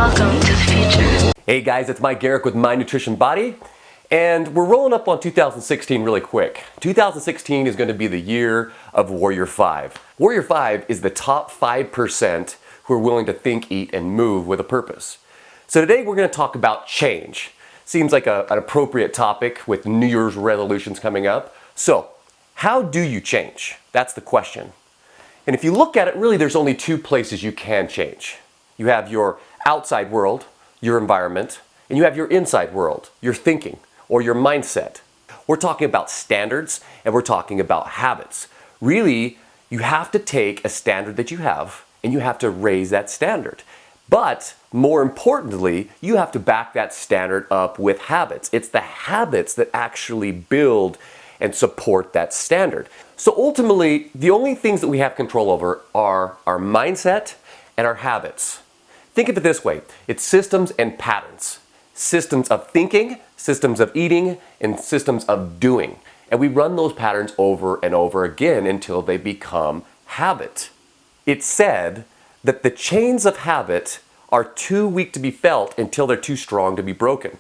Welcome to the future. Hey guys, it's Mike Garrick with My Nutrition Body, and we're rolling up on 2016 really quick. 2016 is going to be the year of Warrior 5. Warrior 5 is the top 5% who are willing to think, eat, and move with a purpose. So today we're going to talk about change. Seems like an appropriate topic with New Year's resolutions coming up. So, how do you change? That's the question. And if you look at it, really there's only two places you can change. You have your outside world, your environment, and you have your inside world, your thinking or your mindset. We're talking about standards and we're talking about habits. Really, you have to take a standard that you have and you have to raise that standard. But more importantly, you have to back that standard up with habits. It's the habits that actually build and support that standard. So ultimately, the only things that we have control over are our mindset and our habits. Think of it this way, it's systems and patterns. Systems of thinking, systems of eating, and systems of doing. And we run those patterns over and over again until they become habit. It's said that the chains of habit are too weak to be felt until they're too strong to be broken.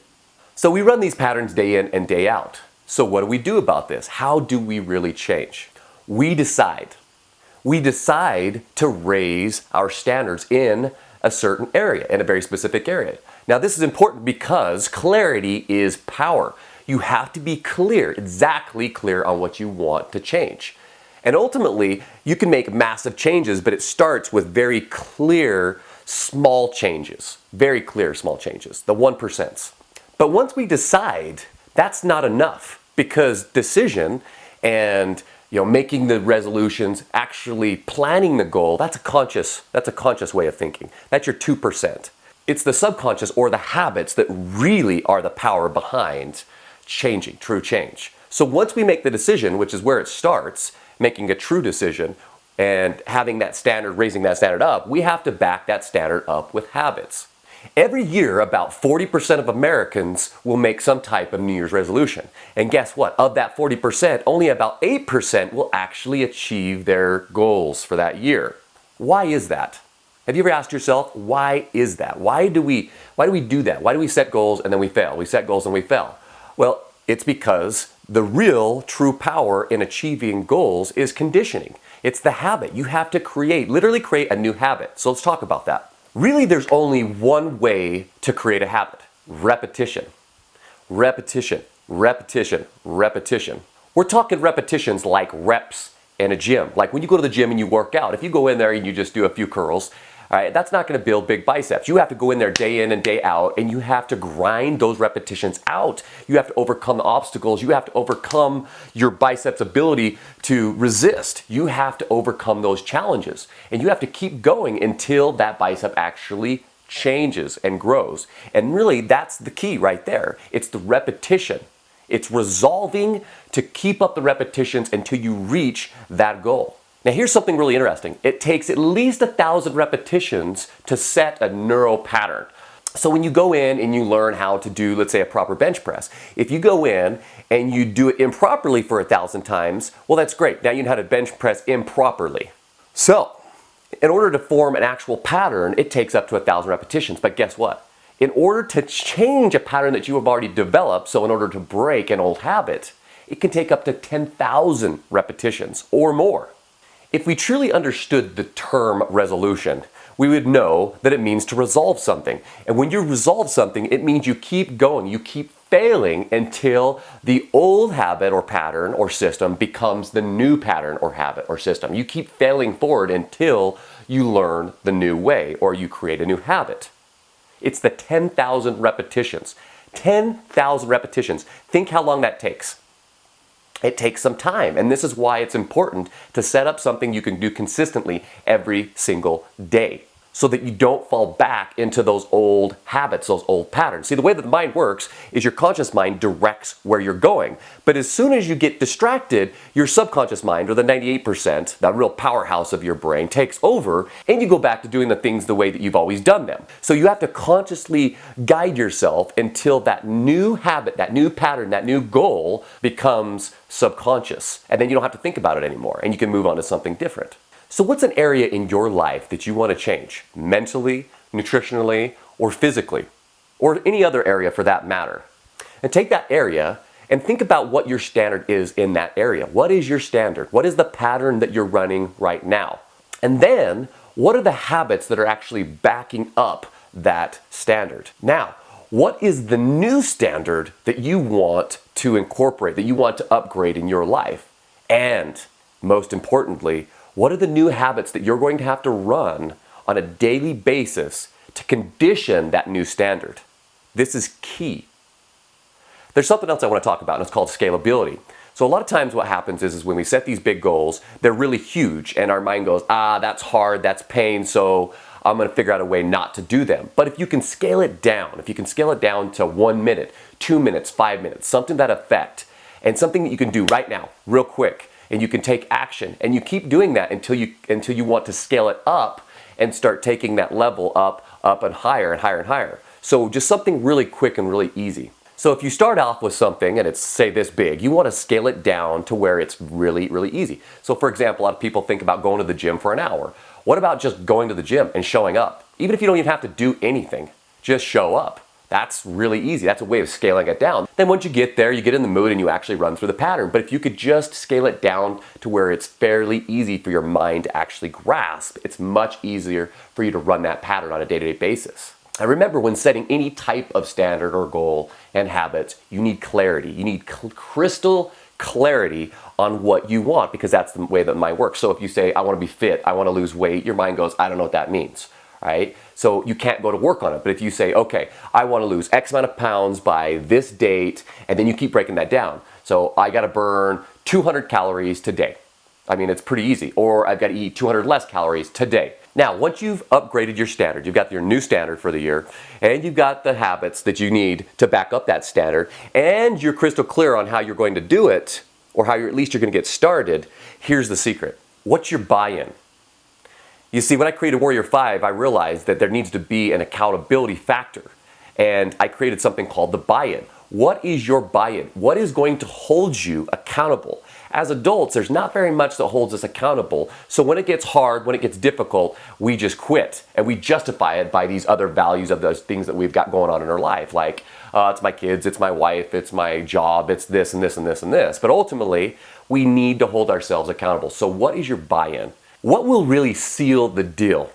So we run these patterns day in and day out. So what do we do about this? How do we really change? We decide. We decide to raise our standards in a certain area, in a very specific area. Now this is important because clarity is power. You have to be clear, exactly clear on what you want to change. And ultimately, you can make massive changes, but it starts with very clear, small changes. Very clear, small changes, the 1%. But once we decide, that's not enough, because decision and making the resolutions, actually planning the goal, that's a conscious way of thinking. That's your 2%. It's the subconscious or the habits that really are the power behind changing, true change. So once we make the decision, which is where it starts, making a true decision and having that standard, raising that standard up, we have to back that standard up with habits. Every year, about 40% of Americans will make some type of New Year's resolution. And guess what? Of that 40%, only about 8% will actually achieve their goals for that year. Why is that? Have you ever asked yourself, why is that? Why do we do that? Why do we set goals and then we fail? We set goals and we fail. Well, it's because the real true power in achieving goals is conditioning. It's the habit. You have to literally create a new habit. So let's talk about that. Really, there's only one way to create a habit. Repetition. Repetition. Repetition. Repetition. We're talking repetitions like reps in a gym. Like when you go to the gym and you work out, if you go in there and you just do a few curls, all right, that's not going to build big biceps. You have to go in there day in and day out, and you have to grind those repetitions out. You have to overcome the obstacles. You have to overcome your biceps' ability to resist. You have to overcome those challenges, and you have to keep going until that bicep actually changes and grows. And really, that's the key right there. It's the repetition. It's resolving to keep up the repetitions until you reach that goal. Now here's something really interesting. It takes at least 1,000 repetitions to set a neural pattern. So when you go in and you learn how to do, let's say, a proper bench press, if you go in and you do it improperly for 1,000 times, well, that's great. Now you know how to bench press improperly. So in order to form an actual pattern, it takes up to 1,000 repetitions. But guess what? In order to change a pattern that you have already developed, so in order to break an old habit, it can take up to 10,000 repetitions or more. If we truly understood the term resolution, we would know that it means to resolve something. And when you resolve something, it means you keep going, you keep failing until the old habit or pattern or system becomes the new pattern or habit or system. You keep failing forward until you learn the new way or you create a new habit. It's the 10,000 repetitions. 10,000 repetitions. Think how long that takes. It takes some time, and this is why it's important to set up something you can do consistently every single day, so that you don't fall back into those old habits, those old patterns. See, the way that the mind works is your conscious mind directs where you're going. But as soon as you get distracted, your subconscious mind, or the 98%, that real powerhouse of your brain, takes over, and you go back to doing the things the way that you've always done them. So you have to consciously guide yourself until that new habit, that new pattern, that new goal becomes subconscious. And then you don't have to think about it anymore, and you can move on to something different. So what's an area in your life that you want to change? Mentally, nutritionally, or physically, or any other area for that matter. And take that area and think about what your standard is in that area. What is your standard? What is the pattern that you're running right now? And then, what are the habits that are actually backing up that standard? Now, what is the new standard that you want to incorporate, that you want to upgrade in your life? And most importantly, what are the new habits that you're going to have to run on a daily basis to condition that new standard? This is key. There's something else I want to talk about, and it's called scalability. So a lot of times what happens is when we set these big goals, they're really huge, and our mind goes, that's hard, that's pain, so I'm going to figure out a way not to do them. But if you can scale it down, to 1 minute, 2 minutes, 5 minutes, something to that effect, and something that you can do right now, real quick, and you can take action, and you keep doing that until you want to scale it up and start taking that level up and higher and higher and higher. So just something really quick and really easy. So if you start off with something and it's, say, this big, you want to scale it down to where it's really, really easy. So for example, a lot of people think about going to the gym for an hour. What about just going to the gym and showing up? Even if you don't even have to do anything, just show up. That's really easy. That's a way of scaling it down. Then once you get there, you get in the mood and you actually run through the pattern. But if you could just scale it down to where it's fairly easy for your mind to actually grasp, it's much easier for you to run that pattern on a day-to-day basis. I remember when setting any type of standard or goal and habits, you need clarity. You need crystal clarity on what you want, because that's the way that mind works. So if you say, I want to be fit, I want to lose weight, your mind goes, I don't know what that means, right? So you can't go to work on it. But if you say, okay, I want to lose X amount of pounds by this date, and then you keep breaking that down. So I got to burn 200 calories today. I mean, it's pretty easy. Or I've got to eat 200 less calories today. Now, once you've upgraded your standard, you've got your new standard for the year, and you've got the habits that you need to back up that standard, and you're crystal clear on how you're going to do it, or how at least you're going to get started, here's the secret. What's your buy-in? You see, when I created Warrior 5, I realized that there needs to be an accountability factor, and I created something called the buy-in. What is your buy-in? What is going to hold you accountable? As adults, there's not very much that holds us accountable. So when it gets hard, when it gets difficult, we just quit. And we justify it by these other values of those things that we've got going on in our life. Like, it's my kids, it's my wife, it's my job, it's this and this and this and this. But ultimately, we need to hold ourselves accountable. So what is your buy-in? What will really seal the deal?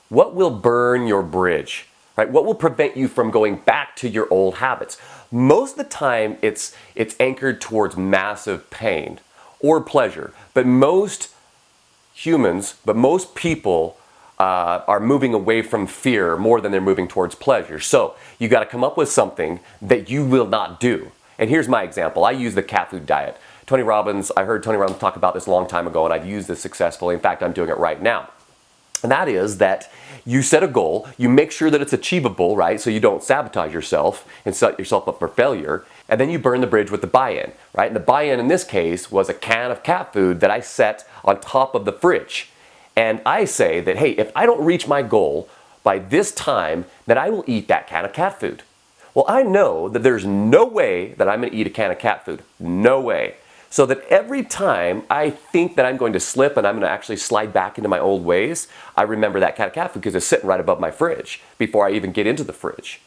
What will burn your bridge? Right? What will prevent you from going back to your old habits? Most of the time, it's anchored towards massive pain or pleasure. But most people are moving away from fear more than they're moving towards pleasure. So you got to come up with something that you will not do. And here's my example. I use the cat food diet. I heard Tony Robbins talk about this a long time ago, and I've used this successfully. In fact, I'm doing it right now. And that is that you set a goal, you make sure that it's achievable, right? So you don't sabotage yourself and set yourself up for failure. And then you burn the bridge with the buy-in, right? And the buy-in in this case was a can of cat food that I set on top of the fridge. And I say that, hey, if I don't reach my goal by this time, then I will eat that can of cat food. Well, I know that there's no way that I'm going to eat a can of cat food. No way. So that every time I think that I'm going to slip and I'm going to actually slide back into my old ways, I remember that can of cat food because it's sitting right above my fridge before I even get into the fridge.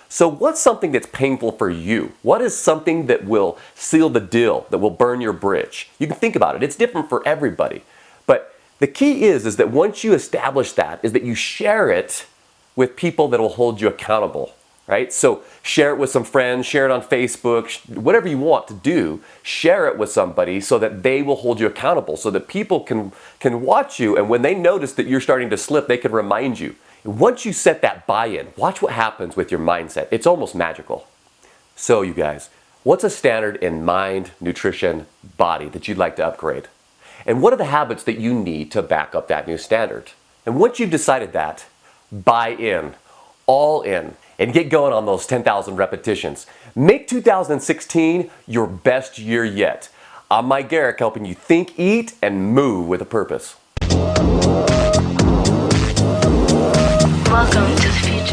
So what's something that's painful for you? What is something that will seal the deal, that will burn your bridge? You can think about it. It's different for everybody. But the key is that once you establish that, is that you share it with people that will hold you accountable. Right? So share it with some friends, share it on Facebook, whatever you want to do, share it with somebody so that they will hold you accountable, so that people can watch you, and when they notice that you're starting to slip, they can remind you. Once you set that buy-in, watch what happens with your mindset. It's almost magical. So you guys, what's a standard in mind, nutrition, body that you'd like to upgrade? And what are the habits that you need to back up that new standard? And once you've decided that, buy in, all in, and get going on those 10,000 repetitions. Make 2016 your best year yet. I'm Mike Garrick, helping you think, eat, and move with a purpose. Welcome to the future.